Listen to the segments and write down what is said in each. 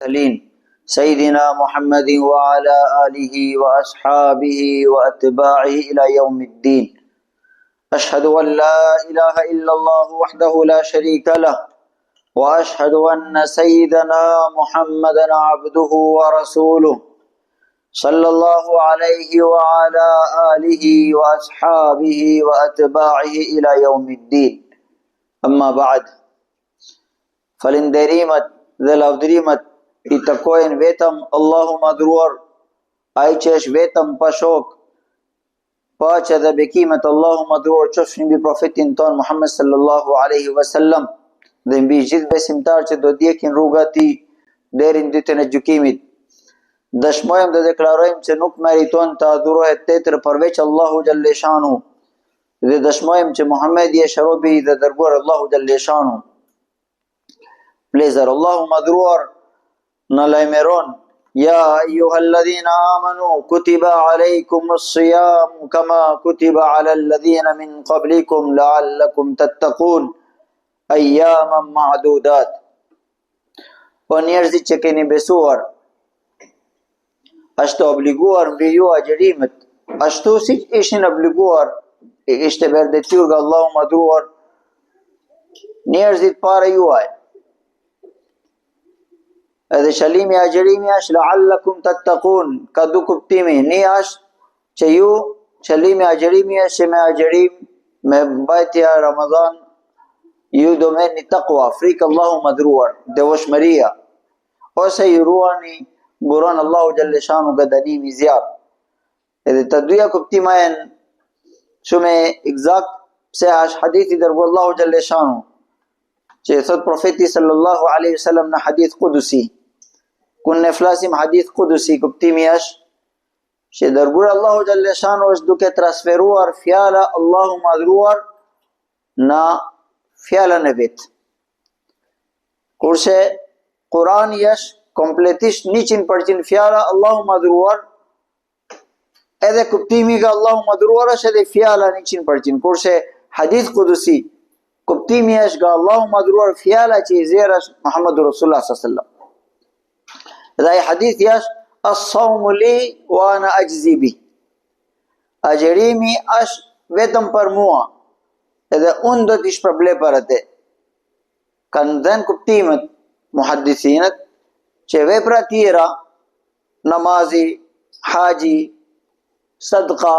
سيدنا محمد وعلى آله وأصحابه وأتباعه إلى يوم الدين. أشهد أن لا إله إلا الله وحده لا شريك له، وأشهد أن سيدنا محمدا عبده ورسوله صلى الله عليه وعلى آله وأصحابه وأتباعه إلى يوم الدين. أما بعد، falinderimet dhe lavdrimet I takojnë vetëm Allahu madhruar, ai që është vetëm pa shok. Paqja dhe bekimet Allahu madhruar qofshin mbi profetin ton Muhammed sallallahu alaihi wasallam dhe mbi gjithë besimtarët që do ndjekin rruga e tij deri në ditën e gjykimit. Dëshmojmë dhe deklarojmë që nuk meriton të adhurohet tjetër përveç Allahu xhalleshanu dhe dëshmojmë që Muhamedi është robi dhe dërguar Allahu xhalleshanu. Vlezër, Allahu madhruar në lajmeron: Ja ayyuhalladhina amanu kutiba alaykumus siyam kama kutiba alal ladhina min qablikum la'allakum tattaqun ayyaman ma'dudat. O njerëzit që keni besuar, është obliguar mbi ju agjërimet, ashtu siç ishin obliguar, ishte bërë detyrë nga Allahu madhruar njerëzit para juaj. Edhe qëllimi I agjërimi është la'allakum tattaqun, ka du kuptimi. Një është që ju, qëllimi I agjërimi është që me agjërim, me mbajtja Ramazan, ju do merrni taqwa, frikë Allahu madhruar, devotshmëria, ose ju ruani, mburon Allahu xhalleshanu nga dënimi I zjarr. Edhe të dyja kuptima janë shumë eksakt, pse është hadithi dërguar Allahu xhalleshanu, që thot profeti sallallahu alaihi wasallam në hadith qudusi. Kur ne flasim hadith qudusi, kuptimi është që dërguar Allahu xhalleshanu është duke transferuar fjala Allahu madhruar në fjalën e vet. Kurse Kurani është kompletisht 100% fjala Allahu madhruar, edhe kuptimi nga Allahu madhruar është edhe fjala 100%. Kurse hadith qudusi, kuptimi është nga Allahu madhruar fjala që I zjerë është Muhammadur Rasulullah sallallahu alaihi wasallam. Dhe ai hadithi është as-sawmu li wa ana ajzi bi. Agjërimi është vetëm për mua, edhe unë do t'i shpërblej për atë. Kanë dhënë kuptimet muhaddisinët që vepra tjera, namazi, haji, sadqa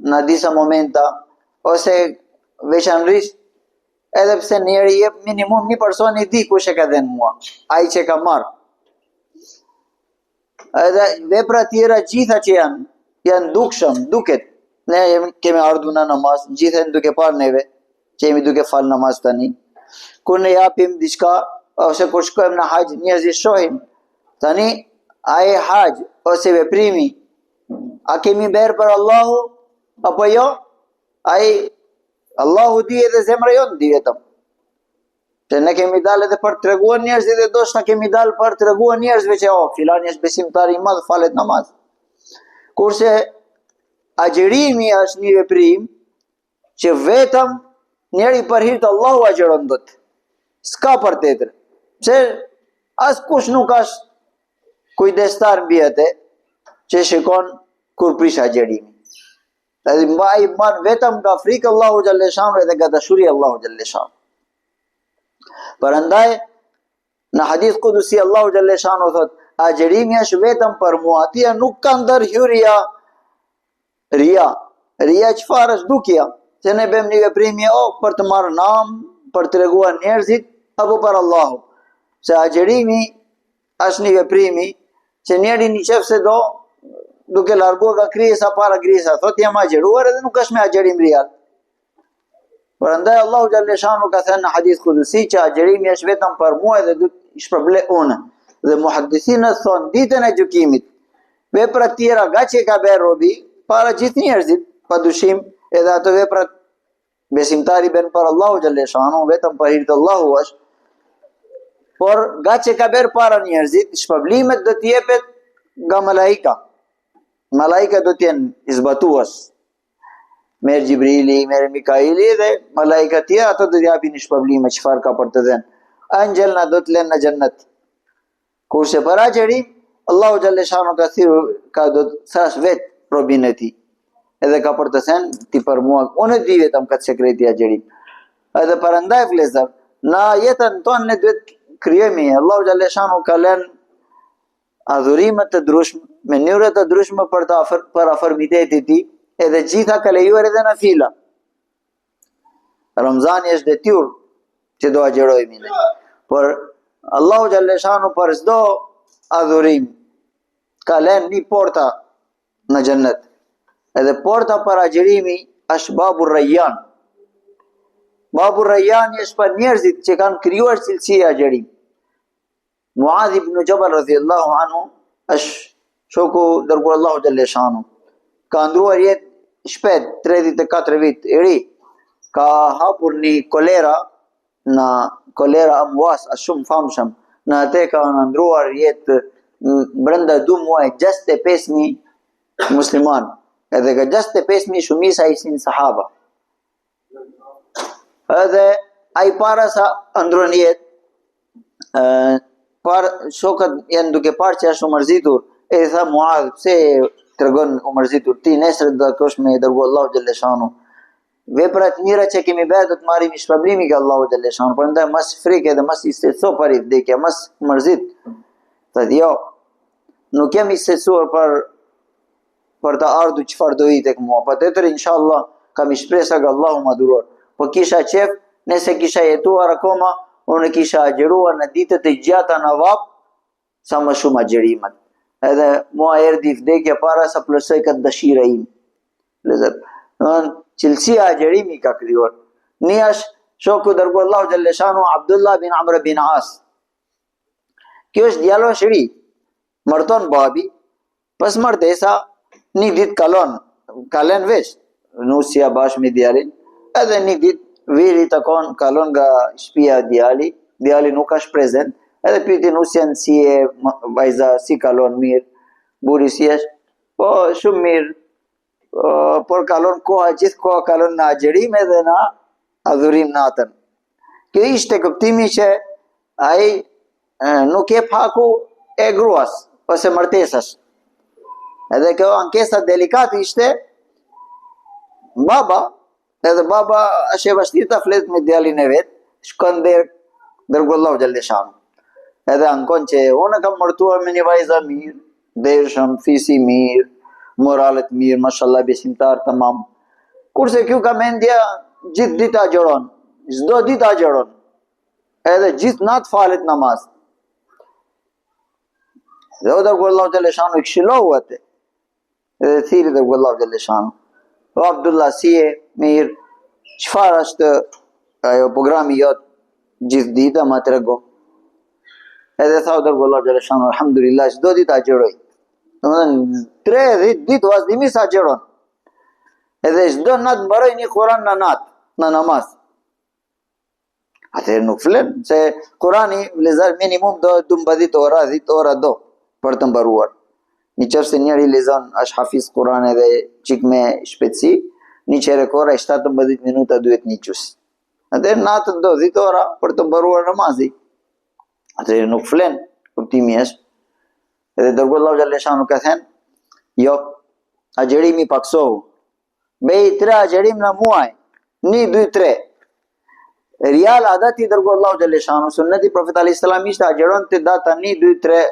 në disa momenta, ose veçanërisht, edhe pse njeri jep minimum një person I di kush e ka dhënë mua, ai që ka marrë. Edhe vepra tjera gjitha që janë dukshëm, duket. Ne kemi ardhur në namaz, gjithë duke parë neve, që jemi duke falë namaz tani. Kur ne japim diçka, ose kur shkojmë në hajj, njerëzit shohin. Tani, ai hajj ose veprimi, a kemi bërë për Allahu, apo jo? Allahu di edhe zemra jonë di vetëm. Se ne kemi dalë edhe për të treguar njerëzit dhe do shta kemi dalë për të treguar njerëzve që filani është besimtar I madh, falet namaz. Kurse agjërimi është një veprim që vetëm njeri për hir të Allahu agjeron dot. S'ka për tjetër. Pse askush nuk është kujdestar mbi atë që shikon kur prish agjërimi. Edhe mbaj man vetëm nga frikë Allahu xhalleshanu edhe nga dashuria Allahu xhalleshanu. Përandaj në hadith qudusi Allahu xhalleshanu thot: agjërimi është vetëm për mua, atia nuk ka ndërhyrja ria. Ria çfarë është? Dukja. Se ne bëjmë një veprim për të marrë nam, për të treguar njerëzit, apo për Allahu. Se agjërimi është një veprimi që njeri në qef se do duke larguar nga krijesa para krijesa, thot jam agjëruar edhe nuk është me agjërim real. Prandaj Allahu xhalleshanu ka thënë në hadith qudusi që agjërimi është vetëm për mua dhe do të shpërblej unë. Dhe muhaddisinët thonë ditën e gjykimit, vepra të tjera nga që ka bërë robi para gjithë njerëzit, padyshim edhe ato vepra besimtari bën për Allahu xhalleshanu, vetëm për hir të Allahu është. Por nga që ka bërë para njerëzit, shpërblimet do të jepet nga malaika. Malaika do të jenë izbatues. Merë Gjibrili, merë Mikaili dhe malaika tjera, ato do të japin shpërblime çfarë ka për të dhënë. Angjëlna do të lënë në xhennet. Kurse për agjerim, Allahu Gjalleshanu ka thirë, ka do të thash vetë robin e ti. Edhe ka për të thënë, ti për mua, unë e di vetëm këtë sekreti agjerim. Edhe për ndaj vlezër, na jetën tonë ne duhet krijojmë. Allahu Gjalleshanu ka lënë adhurimet të ndryshme, mënyra të ndryshme për afërmitetin e tij, edhe gjitha ka lejuar edhe në fila. Ramzani është detyrë që do agjerojmë ne. Por Allahu Gjalleshanu për çdo adhurim ka lënë një porta në xhennet. Edhe porta për agjerimi është babu Rayyan. Babu Rayyan është për njerëzit që kanë krijuar cilësi e agjerim. Muadh ibn Jabal radhiyallahu anhu është shoku dërguar Allahu Gjalleshanu. Ka ndruar jetë shpejt, 34 vit i ri. Ka hapur një kolera në kolera Amwas, është shumë famshëm. Në atë ka ndruar jetë brenda 2 muaj 65.000 musliman. Edhe ka 65.000 shumisa ishin sahaba. Edhe ai para sa ndron jetë, shokët janë duke parë që është u mërzitur, e tha Muadh, pse tregon u mërzitur ti, nesër do të kosh me dërgu Allahu Gjalleshanu. Veprat mira që kemi bërë do të marrim shpërblimi nga Allahu Gjalleshanu, prandaj mos frikë dhe mos i streso për vdekja, mos mërzit. Thotë jo, nuk jam i stresuar për të ardhur çfarë do i tek mua, patjetër inshallah kam shpresë nga Allahu madhuror. Po kisha qef, nëse kisha jetuar akoma, unë kisha agjeruar në ditët e gjata në vap, sa më shumë agjerimet. Edhe mua erdhi vdekja para sa plotësoj këtë dëshirë im. Cilësia e agjerimi ka krijuar. Një është shoku dërguar Allahu Gjalleshanu Abdullah bin Amr bin As. Kjo është djalosh i ri. Marton babi, pas martesa një ditë kalon veç nusja bashkë me djalin, edhe një ditë viri takon kalon nga shtëpia e djali nuk është prezent, edhe pyeti nusjen si e vajza, si kalon mirë, buri si është, po shumë mirë, por kalon koha, gjithë koha kalon në agjerim edhe në adhurim natën. Kjo ishte kuptimi që ai nuk jep haku e gruas ose martesës. Edhe kjo ankesa delikate ishte baba, edhe baba është e vështirë ta flet me djalin e vet, shkon dërgu Allahu Gjalleshanu. Edhe ankon që unë kam martuar me një vajza mirë, dershëm, fisi mirë, moralet mirë, mashallah besimtar tamam. Kurse kjo ka mendja gjithë ditë agjeron, çdo ditë agjeron. Edhe gjithë natë falet namaz. Dhe o dërgu Allahu Gjalleshanu i këshillohu atë. Edhe thiri dërgu Allahu Gjalleshanu. O Abdullah, si e mirë, çfarë është ajo programi jot gjithë ditë ma trego. Edhe tha o dërgu Allahu Gjalleshanu, alhamdulillah, çdo ditë agjeroj. 3 ditë vazhdimisht agjeron. Edhe çdo natë mbaroj një Kur'an në natë, në namaz. Atëherë nuk flen, se Kur'ani vlezar minimum do 12 ora, 10 ora do për të mbaruar. Nëse njëri lexon është hafiz Kur'an edhe çik me shpejtësi, një çerek ora 17 minuta duhet një qus. Atëherë natën do 10 ora për të mbaruar namazi. Atëherë nuk flen, kuptimi është. Edhe dërgu Allahu Gjalleshanu ka thënë, jo, agjerimi paksohu. Bej 3 agjerim në muaj, 1, 2, 3. Real adati dërgu Allahu Gjalleshanu, sunneti Profet alayhis salam ishte agjeron të data 1, 2, 3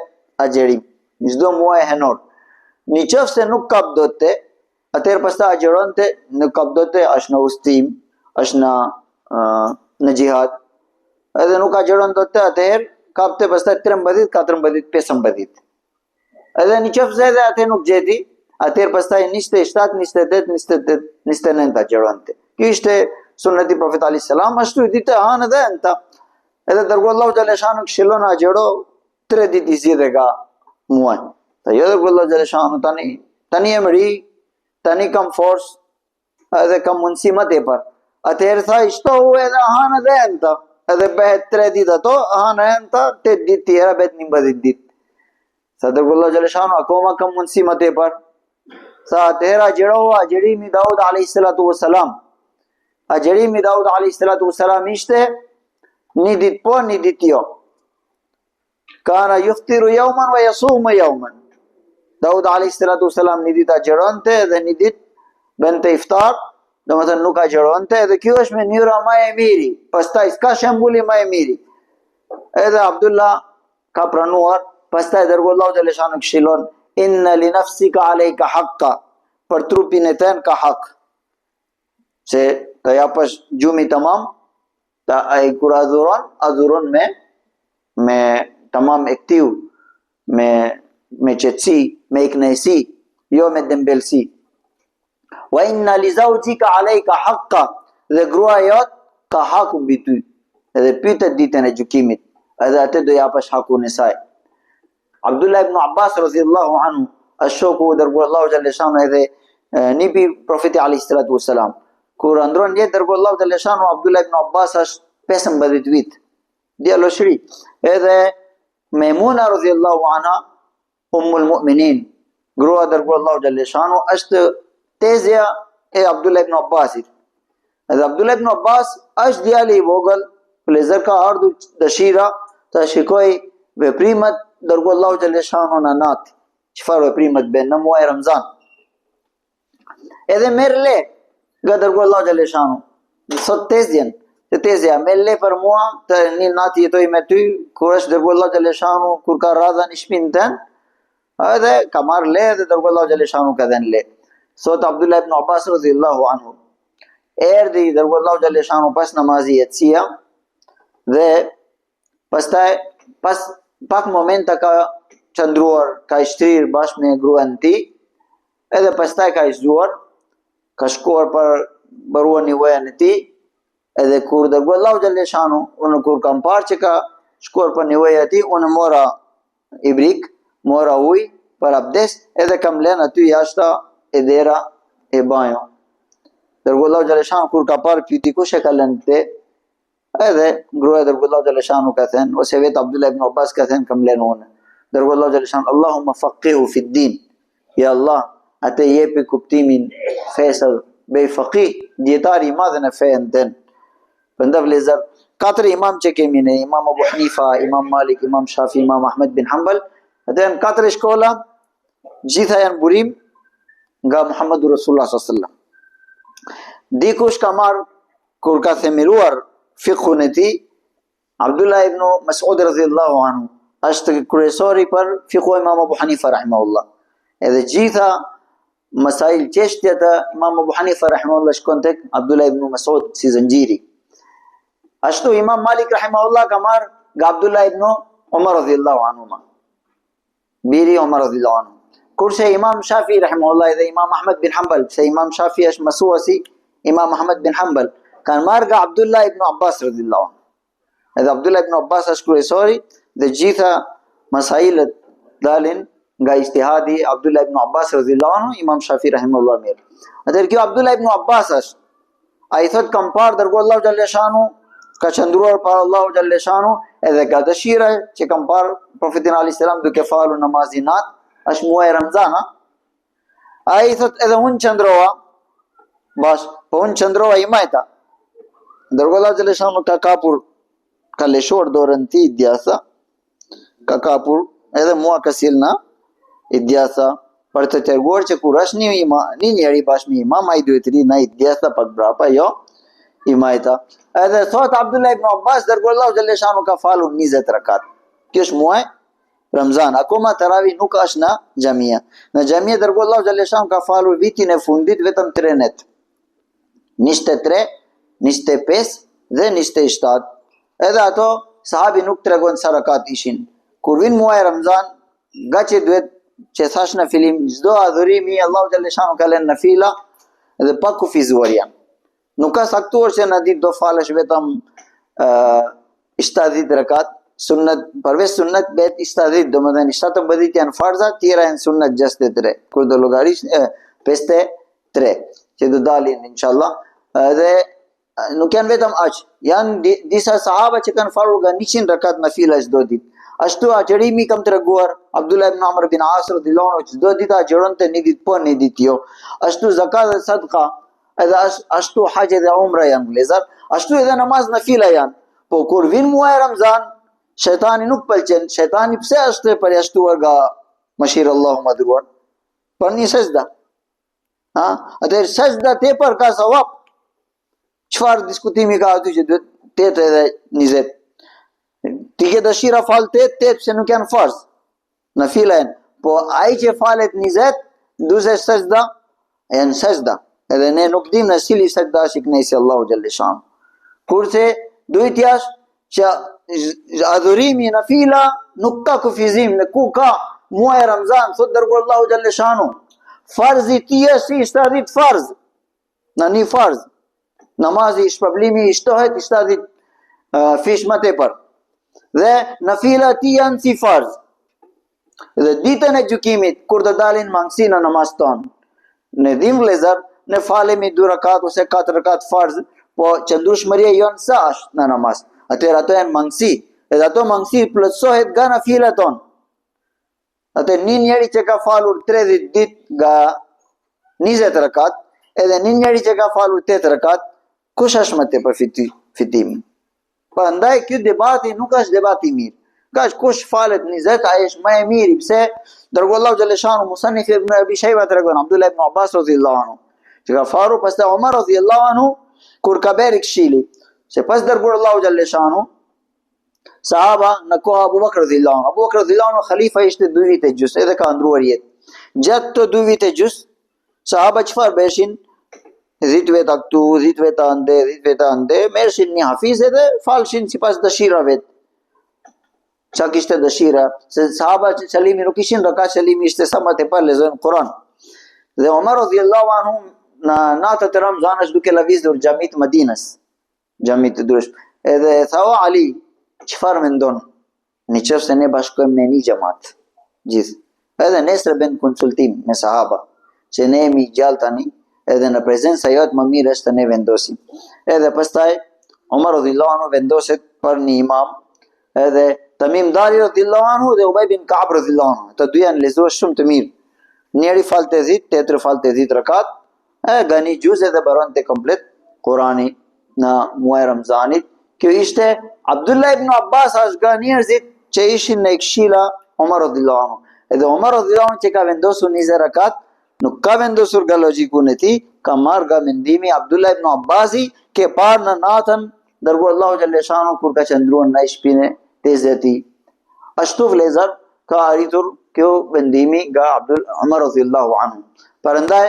agjerim. Çdo muaj henor. Nëse nuk kap dote, atëherë pastaj agjeron të nuk kap dote, është në ustim, është në xhihad. Edhe nuk agjeron dote, atëherë kapte pastaj 13, 14, 15. Edhe nëse edhe atë nuk gjeti, atëherë pastaj 27, 28, 28, 29 agjeronte. Kjo ishte sunneti Profet alayhis salam, ashtu i ditë hanë dhe enta. Edhe dërgu Allahu Gjalleshanu këshillon agjero 3 ditë i zgjidhe ka muaj. Ta jo dërgu Allahu Gjalleshanu tani jam ri, tani kam forcë, edhe kam mundësi më tepër. Atëherë tha shtohu edhe hanë dhe enta. Edhe bëhet 3 ditë ato, hanë enta, 8 ditë tjera bëhet 11 ditë. Sa dërgu Allahu Gjalleshanu akoma kam mundësi më tepër. Sa atëherë agjerohu agjerimi Daud alayhis salatu wassalam. Agjerimi Daud alayhis salatu wassalam ishte 1 ditë po, 1 ditë jo. kana yuftiru yawman wa yasumu yawman. Daud alayhi salatu wasalam një ditë agjeronte dhe një ditë bënte iftar, domethënë nuk agjeronte, dhe kjo është mënyra më e miri. Pastaj s'ka shembuli më e miri. Edhe Abdullah ka pranuar, pastaj dërgullahut e leshanu këshilon, inna li nafsika alejka haqqa, për trupin e ten ka hak. Se të japësh gjumi tamam, kur adhuron me tamam e ktiu, me qetësi, me iknejsi, jo me dembelsi. Wa inna li zawjika alejka haqqa, dhe grua jot ka haku mbi ty, edhe pytet ditën e gjykimit, edhe atë do japësh hakun e saj. Abdullah ibn Abbas radhiyallahu anhu, ashoku dërgullahut e leshanu edhe nipi profeti alayhi salatu wassalam. Kur ndron jetë dërgullahut e leshanu, Abdullah ibn Abbas është 15 vit, djaloshri. Edhe Maimuna radhiyallahu anha, ummul mu'minin, grua dërgullahut e leshanu, është tezja e Abdullah ibn Abbasit. Edhe Abdullah ibn Abbas është djali i vogël, plezer ka ardhur dëshira të shikoj veprimet dërgullahut e leshanu në natë. Çfarë veprimet bën në muaj Ramazan. Edhe merr le nga dërgullahut e leshanu. Sot tezja merr le për mua të një natë jetoj me ty, kur është dërgullahut e leshanu, kur ka radha në shtëpinë tënd, edhe ka marr le dhe dërgullahut e leshanu ka dhënë le. Sot Abdullah ibn Abbas radhiyallahu anhu erdhi dërgullahut e leshanu pas namazit jetësia, dhe pastaj pas pak momenta ka qëndruar, ka shtrirë bashkë me gruan ti, edhe pastaj ka izgjuar, ka shkuar për baruar nevojën e ti, edhe kur dërgullahut e leshanu, unë kur kam parë që ka shkuar për nevojën e ti, unë mora ibrik, mora ujë për abdes, edhe kam lënë aty jashta e dera e banjo. Dërgullahut e leshanu kur ka parë pyeti kush e ka lënë te, edhe gruaja e dërgullahut e leshanu ka thënë, ose vetë Abdullah ibn Abbas ka thënë kam lënë unë. Dërgullahut e leshanu, Allahumma faqihu fi din. Ja Allah, atë jepi kuptimin fesë, bëj faqih, dietari i madh në fenë tën. Prandaj vëllezër, 4 imam që kemi ne, Imam Abu Hanifa, Imam Malik, Imam Shafi, Imam Ahmed bin Hanbal, atë janë 4 shkolla, gjitha janë burim nga Muhammedu Rasulullah sallallahu alaihi wasallam. Dikush ka marr kur ka themiruar fiqhun e tij, Abdullah ibn Mas'ud radhiyallahu anhu, është kryesori për fiqhu Imam Abu Hanifa rahimahullah. Edhe gjitha masail çështjet e Imam Abu Hanifa rahimahullah shkon tek Abdullah ibn Mas'ud si zanxhiri. Ashtu Imam Malik rahimahullah ka marr nga Abdullah ibn Umar radhiyallahu anhuma. Biri Umar radhiyallahu anhu. Kurse Imam Shafi rahimahullah dhe Imam Ahmed bin Hanbal, se Imam Shafi është mësuesi Imam Ahmed bin Hanbal, kanë marrë nga Abdullah ibn Abbas radhiyallahu anhu. Edhe Abdullah ibn Abbas është kryesori dhe gjitha masailet dalin nga ijtihadi Abdullah ibn Abbas radhiyallahu anhu, Imam Shafi rahimahullah mirë. Atëherë kjo Abdullah ibn Abbas është, ai thot kam parë dërgullahut e leshanu, ka qëndruar para Allahut e leshanu, edhe ka dëshira që kam parë profetin alayhis salam duke falur namazin natë, është muaj Ramazan. Ai thot edhe unë qëndrova po unë qëndrova i majta. Dërgullahut e leshanu ka kapur, ka leshor dorën ti i djatha, ka kapur, edhe mua ka silna i djatha, për të treguar që kur është një njeri bashkë me imam, ai duhet ri na i djatha pak brapa, jo i majta. Edhe thot Abdullah ibn Abbas, dërgullahut e leshanu ka falur 20 rakat. Kjo është muaj Ramazan. Akoma tarawih nuk është në xhamia. Në xhamia dërgullahut e leshanu ka falur vitin e fundit vetëm 3 net. 23, 25 dhe 27. Edhe ato sahabi nuk tregon sa rakat ishin. Kur vin muaj Ramazan, gaçi duhet që thash në fillim, çdo adhurimi Allahut e leshanu ka lënë në fila dhe pa kufizuar janë. Nuk ka saktuar që në ditë do falesh vetëm 70 rakat, sunnet, përveç sunnet bet 70, domethënë 17 janë farza, tjera janë sunnet 63. Kur do llogarish 53 që do dalin inshallah. Dhe nuk janë vetëm aq, janë disa sahaba që kanë falur nga 100 rakat në fila çdo ditë. Ashtu agjerimi kam treguar Abdullah ibn Amr bin As radhiyallahu anhu, çdo ditë agjeronte një ditë po, një ditë jo. Ashtu zakat dhe sadqa, edhe ashtu hajj dhe umra janë vëllezër, ashtu edhe namaz në fila janë. Po kur vin muaj Ramazan, shejtani nuk pëlqen, shejtani pse është e përjashtuar nga mëshira Allahu madhruar? Për një sejdë. Atëherë sejdë tepër ka savap. Çfarë diskutimi ka aty që duhet 8 edhe 20? Ti ke dëshira fal 8 pse nuk janë farz. Në filen, po ai që falet 20, duze sejdë, janë sejdë. Edhe ne nuk dim në cili sejdë është i kënaqësi Allahu xhallahu shanu. Kurse duhet jash që adhurimi në fila nuk ka kufizim, në ku ka muaj Ramzan, thot dërguar Allahu xhallahu shanu. Farzi ti është 70 farz. Në një farz. Namazi i shpërblimi i shtohet i 70 fish më tepër. Dhe në fila ti janë si farz. Dhe ditën e gjykimit, kur të dalin mangësi në namaz tonë, ne dim vëllezër, ne falemi 2 rakat ose 4 rakat farz, po qëndrueshmëria jonë sa është në namaz. Atëherë ato janë mangësi, edhe ato mangësi plotësohet nga nafilat tonë. Atëherë një njeri që ka falur 30 ditë nga 20 rakat, edhe një njeri që ka falur 8 rakat, kush është më tepër fitimi? Prandaj ky debati nuk është debati i mirë. Kush falet 20, ai është më i miri. Pse? Dërguar Allahu xhallahu shanu Musannif ibn Abi Shayba tregon Abdullah ibn Abbas radhiyallahu anhu. Që ka faru pastaj Omar radhiyallahu anhu kur ka bërë këshili. Se pas dërguar Allahu xhallahu shanu sahaba në kohë Abu Bakr radhiyallahu anhu. Abu Bakr radhiyallahu anhu khalifa ishte 2 vite gjys, edhe ka ndruar jetë. Gjatë të 2 vite gjys, sahaba çfarë bëshin? 10 veta këtu, 10 veta ande, 10 veta ande, merrshin një hafiz edhe falshin sipas dëshirave. Qa kishte dëshira, se sahaba që qëllimi nuk ishin rakat, qëllimi ishte sa më tepër lexojnë Kur'an. Dhe Omar radhiyallahu anhu në natën e Ramazanit duke lëvizur xhamit të Medinës, xhamit të durshëm. Edhe tha o Ali, çfarë mendon? Nëse ne bashkojmë me një xhamat, gjithë. Edhe nesër bën konsultim me sahaba, që ne jemi gjallë tani, edhe në prezenca jote më mirë është të ne vendosim. Edhe pastaj Omar radhiyallahu anhu vendoset për një imam, edhe Tamim Dari radhiyallahu anhu dhe Ubay bin Ka'b radhiyallahu anhu. Të dy janë lezuar shumë të mirë. Njeri falte 10, tjetri falte 10 rakat, gani gjuzë dhe baronte komplet Kurani në muaj Ramazanit. Kjo ishte Abdullah ibn Abbas është nga njerëzit që ishin në këshilla Omar radhiyallahu anhu. Edhe Omar radhiyallahu anhu që ka vendosur 20 rakat, nuk ka vendosur nga logjikun e tij, ka marrë nga mendimi Abdullah ibn Abbasi, ke parë në natën dërguar Allahu xhallahu shanu kur ka qëndruar në shpinën tezeti. Ashtu vëllezër ka arritur kjo vendimi nga Umar radhiyallahu anhu. Prandaj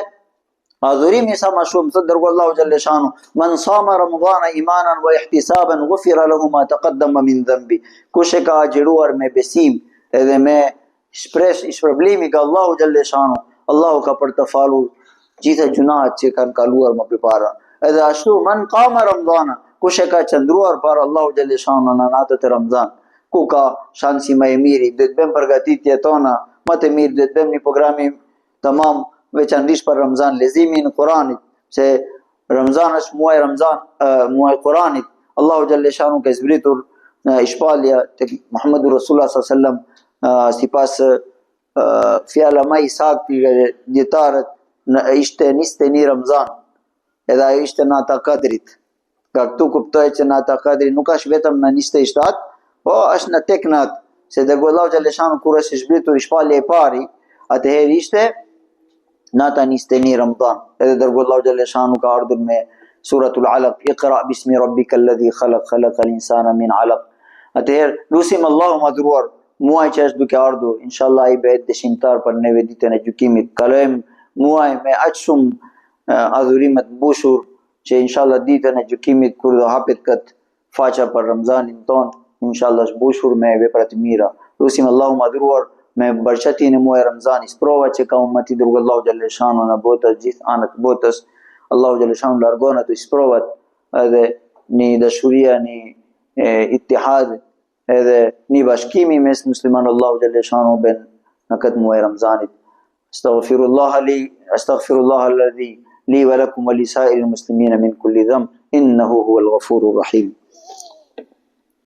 adhurimi sa më shumë thot dërguar Allahu xhallahu shanu, man sama ramadhana imanan wa ihtisaban ghufira lahu ma taqaddama min dhanbi. Kush e ka agjëruar me besim edhe me shpërblimi nga Allahu xhallahu shanu, Allahu ka për të falur gjitha gjunahet që kanë kaluar më përpara. Edhe ashtu man qama ramadhana, kush e ka qëndruar para Allahu xhallahu shanu në natën e Ramazan, ku ka shansi më i miri, do të bëjmë përgatitje tona më të mirë, do të bëjmë një program tamam veçanërisht për Ramazan, lezimin e Kuranit, se Ramazan është muaj Kuranit. Allahu xhallahu shanu ka zbritur shpallja tek Muhammedur Rasulullah sallallahu alaihi wasallam sipas fjala më e saktë e dietarët ishte 21 Ramazan. Edhe ajo ishte nata Kadrit. Ka këtu kuptohet që nata Kadri nuk është vetëm në 27, po është në tek natë, se dërguar Allahu xhallahu shanu kur është zbritur shpallja e pari, atëherë ishte nata 21 Ramazan. Edhe dërguar Allahu xhallahu shanu ka ardhur me suratul Alaq, Iqra bismi rabbikal ladhi khalaq, khalaqal insana min alaq. Atëherë lutim Allahu madhruar muaj që është duke ardhur, inshallah ai bëhet dëshimtar për neve ditën e gjykimit. Kalojmë muaj me aq shumë adhurime të mbushur, që inshallah ditën e gjykimit kur do hapet kët faqja për Ramazanin ton, inshallah është mbushur me vepra të mira. Lutim Allahu madhruar me barqatin e muaj Ramazanit, prova që ka ummati dërguar Allahu xhallahu shanu në botë, gjithë anët e botës. Allahu xhallahu shanu largon ato provat, edhe një dashuria, një ittihad, edhe një bashkimi mes muslimanëve. Allahu xhallahu shanu ben në këtë muaj Ramazanit. Astaghfirullah alladhi li wa lakum wa li sa'iril muslimina min kulli dhanb innahu huwal ghafurur rahim.